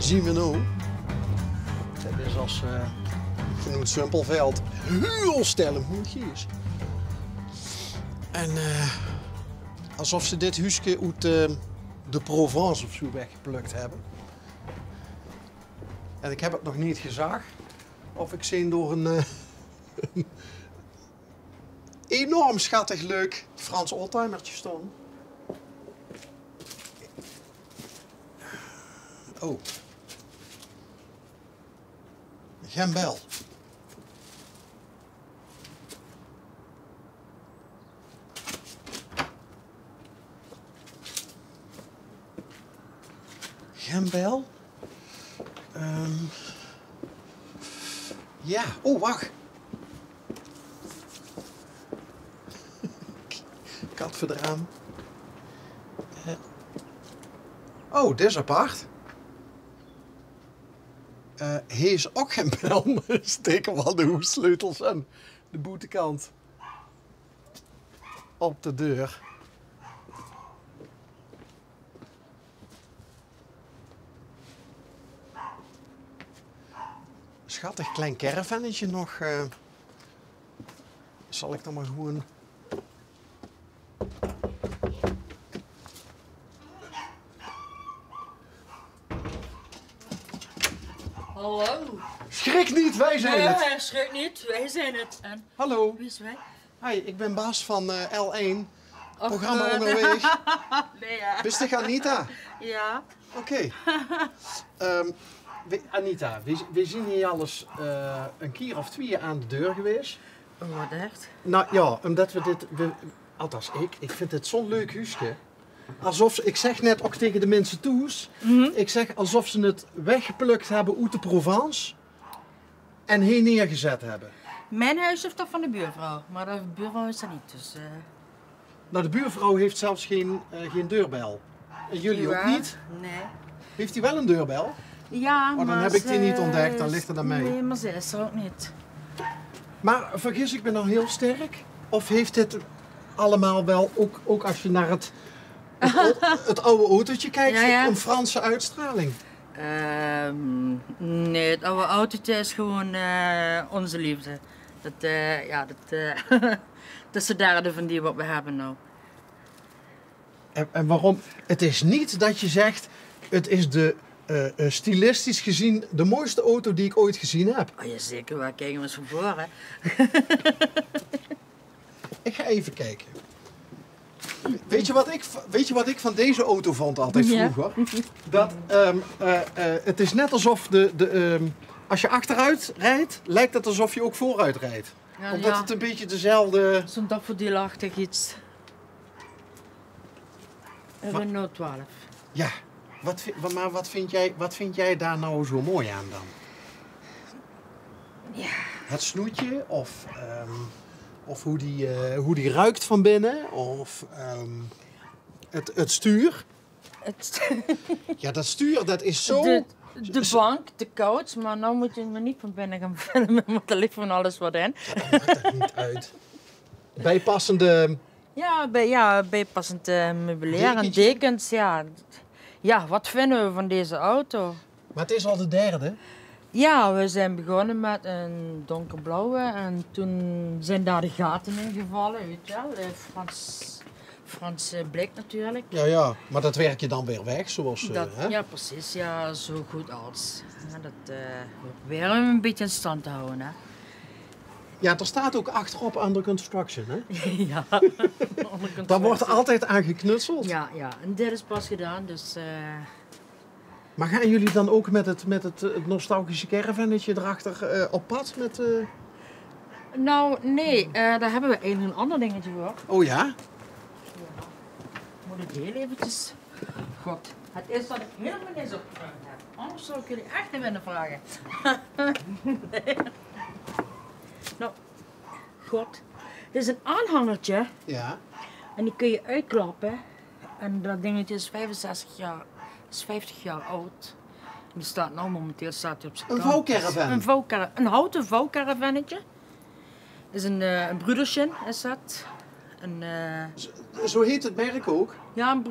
zien we nu. Dat is als genoemd Zumpelveld. Heel stellig hoedjes. En alsof ze dit huisje uit de Provence of zo weggeplukt hebben. En ik heb het nog niet gezag. Of ik zie door een enorm schattig leuk Frans oldtimertje staan. Oh. Geen bel. Geen bel? Ja, oh wacht. Kat voor de raam. Oh, dit is apart. Hij is ook geen bel, maar steken wel de hoesleutels aan de boetekant op de deur. Schattig klein caravannetje nog. Zal ik dan maar gewoon... Hallo. Schrik niet, wij zijn het. Nee, schrik niet, wij zijn het. En Hallo. wie is wij? Hi, ik ben Bas van L1. Och, Programma onderweg. Nee, ja. Bist ik Anita? Ja. Oké. Anita, we zien hier alles een keer of twee aan de deur geweest. Oh, wat echt? Nou ja, omdat we dit... althans, ik vind het zo'n leuk huisje. Alsof, ik zeg net ook tegen de mensen toes, ik zeg alsof ze het weggeplukt hebben uit de Provence en hier neergezet hebben. Mijn huis heeft dat van de buurvrouw, maar de buurvrouw is er niet, dus... Nou, de buurvrouw heeft zelfs geen deurbel. En jullie ook niet? Nee. Heeft hij wel een deurbel? Ja, Oh, dan maar heb ik die ze- niet ontdekt, dan ligt het aan mij. Nee, maar ze is er ook niet. Maar vergis ik me nou heel sterk? Of heeft dit allemaal wel, ook als je naar het oude autootje kijkt, Ja, ja. een Franse uitstraling? Nee, het oude autootje is gewoon onze liefde. Dat is de derde van die wat we hebben nou. En waarom? Het is niet dat je zegt, het is de stilistisch gezien de mooiste auto die ik ooit gezien heb. Oh ja, zeker, waar kijken we eens van voor, hè? Ik ga even kijken. Weet je wat ik van deze auto vond altijd Ja. vroeger? Dat het is net alsof als je achteruit rijdt, lijkt het alsof je ook vooruit rijdt. Ja, Omdat ja. het een beetje dezelfde... Zo'n dagvoordeelachtig iets. Een Maar- Renault 12. Ja, maar wat vind jij daar nou zo mooi aan dan? Ja. Het snoetje of hoe die ruikt van binnen of het stuur. Ja, dat stuur dat is zo... De bank, de couch, maar nou moet je me niet van binnen gaan filmen, want er ligt van alles wat in. Dat maakt er niet uit. Bijpassende... Ja, bijpassend meubilair en dekens, ja. Ja, wat vinden we van deze auto? Maar het is al de derde. Ja, we zijn begonnen met een donkerblauwe en toen zijn daar de gaten in gevallen, weet je wel. Frans blik natuurlijk. Ja, maar dat werk je dan weer weg, zoals... hè? Ja, precies. Ja, zo goed als. Ja, dat weer een beetje in stand te houden, hè. Ja, er staat ook achterop under construction, hè? Ja. Daar wordt altijd aan geknutseld. Ja, en dit is pas gedaan, dus... Maar gaan jullie dan ook met het nostalgische caravannetje erachter op pad? Nou, nee, daar hebben we een ander dingetje voor. Oh ja? Moet ik heel eventjes... God, het is dat ik helemaal niks opgevraagd heb. Anders zou ik jullie echt niet willen vragen. Nee. Nou, God. Dit is een aanhangertje. Ja. En die kun je uitklappen. En dat dingetje is 65 jaar, is 50 jaar oud. En die staat nou momenteel staat hij op zijn Een kant. vouwcaravan? Een houten vouwcaravannetje. Is een broedersje, is dat. Een, Zo heet het merk ook. ja,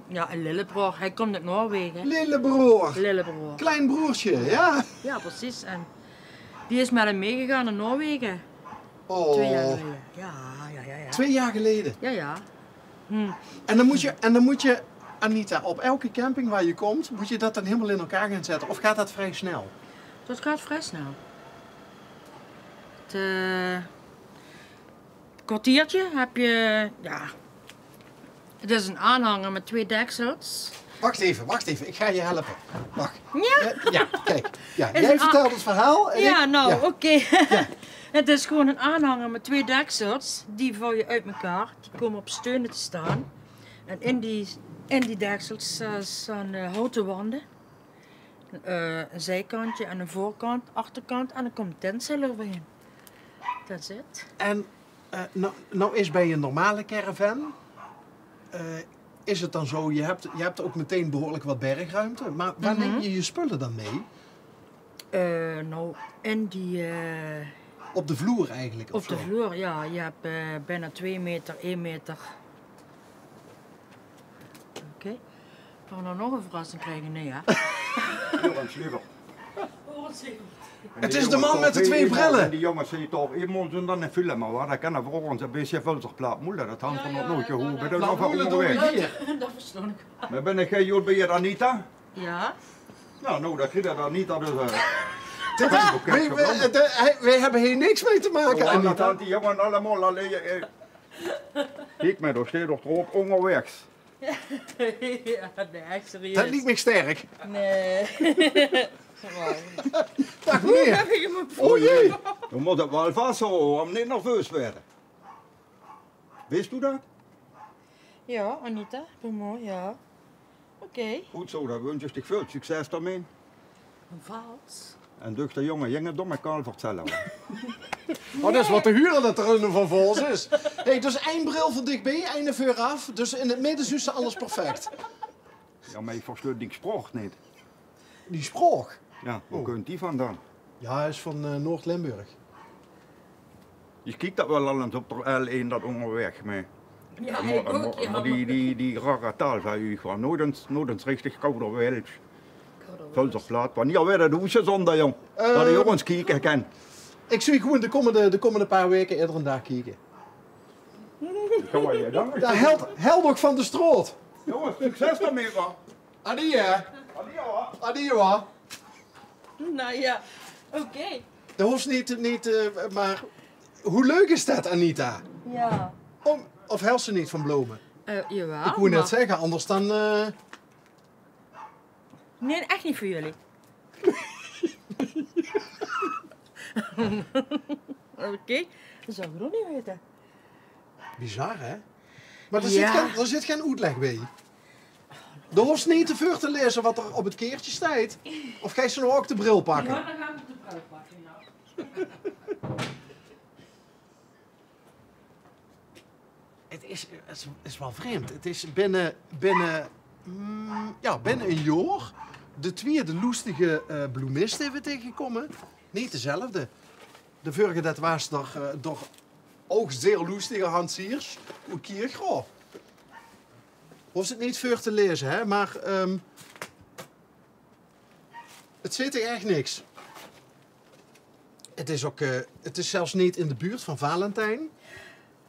Ja, een lillebroer. Hij komt uit Noorwegen. Lillebroer. Lillebroer. Klein broertje, ja. Ja, precies. En die is met hem meegegaan naar Noorwegen. Oh. 2 jaar geleden. Ja. 2 jaar geleden. Ja. En dan moet je, Anita, op elke camping waar je komt, moet je dat dan helemaal in elkaar gaan zetten? Of gaat dat vrij snel? Dat gaat vrij snel. Het kwartiertje heb je, ja. Het is een aanhanger met 2 deksels. Wacht even, ik ga je helpen. Wacht. Ja? Ja, kijk. Ja, Is jij een vertelt het verhaal. En Ja, ik, nou, ja. oké. Het is gewoon een aanhanger met 2 deksels. Die vouw je uit elkaar. Die komen op steunen te staan. En in die deksels staan houten wanden. Een zijkantje en een voorkant, achterkant. En dan komt een tentzeil overheen. That's it. En nou is bij een normale caravan, is het dan zo, je hebt ook meteen behoorlijk wat bergruimte. Maar waar neem je je spullen dan mee? Nou, in die... Op de vloer eigenlijk? op de vloer, ja. Je hebt bijna 2 meter, 1 meter. Oké. Gaan we nou nog een verrassing krijgen? Nee, ja. Het is de man met de 2 brillen. Die jongens zijn toch iemand en dan een film, maar dat kan er voor ons een beetje veel zich plaat moeilijk. Dat hangt er nog nooit hoe bij de nog onderweg. Dat verstond ik. Maar ben ik geen jood bij je Anita? Ja. Nou, dat krijg je Anita dus. Wij hebben hier niks mee te maken, En dat Anita. had die jongen allemaal alleen. Kijk maar, daar staat toch erop onderwegs. Ja, nee, echt serieus. Dat liet me sterk. Nee. Dag meneer. Heb je me Oh jee. Dan moet het wel vast zo, om niet nerveus te worden. Wist u dat? Ja, Anita, mooi, ja. Oké. Goed zo, dan wens ik je veel succes daarmee. Een vals. En dus de jongen, jongen, doe me kaal vertellen. Oh, dat is wat te huren dat er een van vols is. Hey, dus 1 bril van dichtbij, 1 vooraf. Dus in het midden is alles perfect. Ja, maar ik verstuurt die sprak niet. Die sprong. Ja, waar kunt die vandaan? Ja, hij is van Noord-Limburg. Je kijkt dat wel al eens op de L1 dat onderweg, maar, Ja, ik ook, ja. maar die rare taal van u gewoon nooit eens richtig kouder Welsch. Vulserplaat, wanneer weer dat hoesje zonder jong. Dat de jongens kijken kan. Ik zie gewoon de komende paar weken iedere dag kijken. Ga je danken. Ja, Heldok van de Stroot. Jongens, succes daarmee man. Adi hè? Adieu hoor. Adi hoor. Nou ja, oké. Dat hoeft niet, maar hoe leuk is dat, Anita? Ja. Of helpt ze niet van bloemen? Jawel. Ik wou net maar- zeggen, anders dan... Nee, echt niet voor jullie. Oké, dat zou ik nog niet weten. Bizar, hè? Maar Ja. er zit geen uitleg bij. Er hoeft niet te veel te lezen wat er op het keertje staat. Of ga je ze nou ook de bril pakken? dan gaan we de bril pakken, ja. Het is wel vreemd. Het is binnen een jaar de tweede loestige bloemist hebben we tegengekomen. Niet dezelfde. De vorige dat was door ook zeer loestige Hans Siers. Hoe Kiergro. Hoeft het niet veel te lezen, hè? Maar het zit er echt niks. Het is ook, het is zelfs niet in de buurt van Valentijn.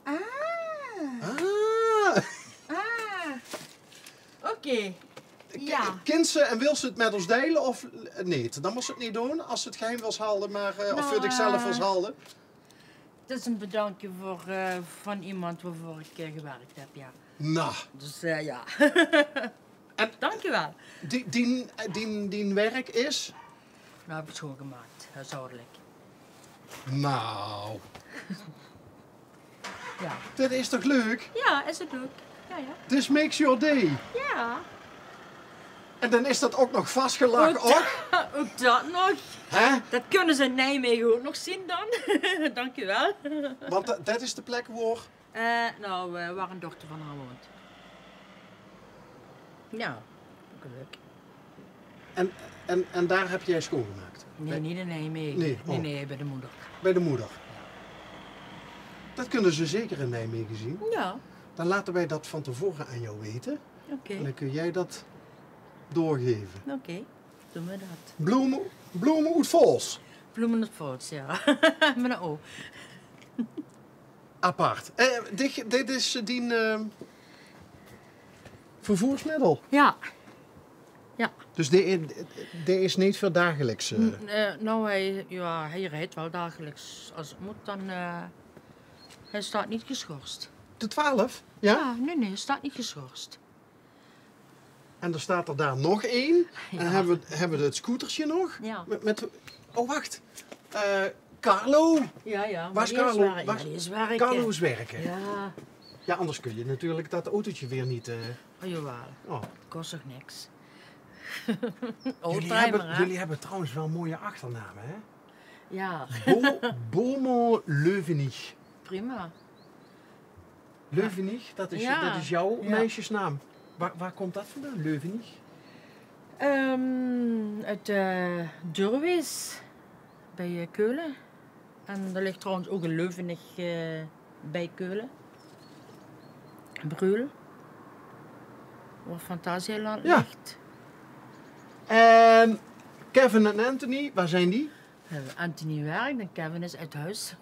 Ah, Ah. oké. Ja. Kent ze en wil ze het met ons delen of niet? Dan moest ze het niet doen als ze het geheim wil houden, maar of voor ik zelf wil houden. Het is een bedankje voor, van iemand waarvoor ik gewerkt heb, ja. Nou, Dus ja. En- Dankjewel. die werk is? Nou, heb ik het schoongemaakt, huishoudelijk. Nou, Ja. dit is toch leuk? Ja, is het ook. Ja. This makes your day. Ja. En dan is dat ook nog vastgelakt, ook? Ook dat nog. Hè? Dat kunnen ze in Nijmegen ook nog zien dan. Dankjewel. Want dat is de plek waar... Waar een dochter van haar woont. Ja, ook leuk. En daar heb jij schoongemaakt? Nee, niet in Nijmegen. Nee, oh. Nee, bij de moeder. Bij de moeder. Dat kunnen ze zeker in Nijmegen zien. Ja. Dan laten wij dat van tevoren aan jou weten. Oké. En dan kun jij dat doorgeven. Oké, doen we dat. Bloemen uit Vols. Bloemen het voort, ja. Met een O. Apart. Dit is die vervoersmiddel. Ja. Ja. Dus dit is niet voor dagelijks. Nou, hij rijdt wel dagelijks. Als het moet, dan... hij staat niet geschorst. De 12? Ja? Ja, nee, hij staat niet geschorst. En er staat er daar nog één. Ja. En hebben we het scootertje nog. Ja. Oh, wacht. Carlo. Ja. Waar is die Carlo? werken. Ja, die is werken. Carlo is werken. Ja. Ja, anders kun je natuurlijk dat autootje weer niet... Oh, jawel. Oh. Het kost toch niks. Jullie hebben trouwens wel mooie achternamen, hè? Ja. Beaumont Leuvenich. Prima. Leuvenich, dat is jouw meisjesnaam. Waar komt dat vandaan, Leuvenich? Uit Durwees, bij Keulen. En er ligt trouwens ook een Leuvenich bij Keulen. Breul. Waar Fantasieland ligt. En Kevin en Anthony, waar zijn die? Anthony werkt en Kevin is uit huis.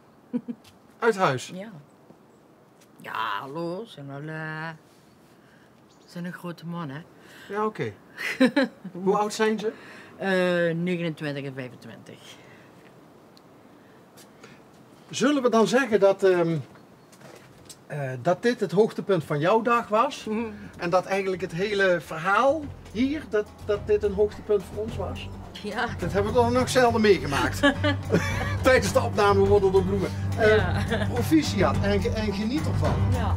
Uit huis? Ja. Ja, hallo, zijn een grote man, hè. Ja, oké. Hoe oud zijn ze? 29 en 25. Zullen we dan zeggen dat dit het hoogtepunt van jouw dag was? En dat eigenlijk het hele verhaal hier, dat dit een hoogtepunt voor ons was? Ja. Dat hebben we toch nog zelden meegemaakt. Tijdens de opname worden er bloemen. Proficiat en geniet ervan. Ja.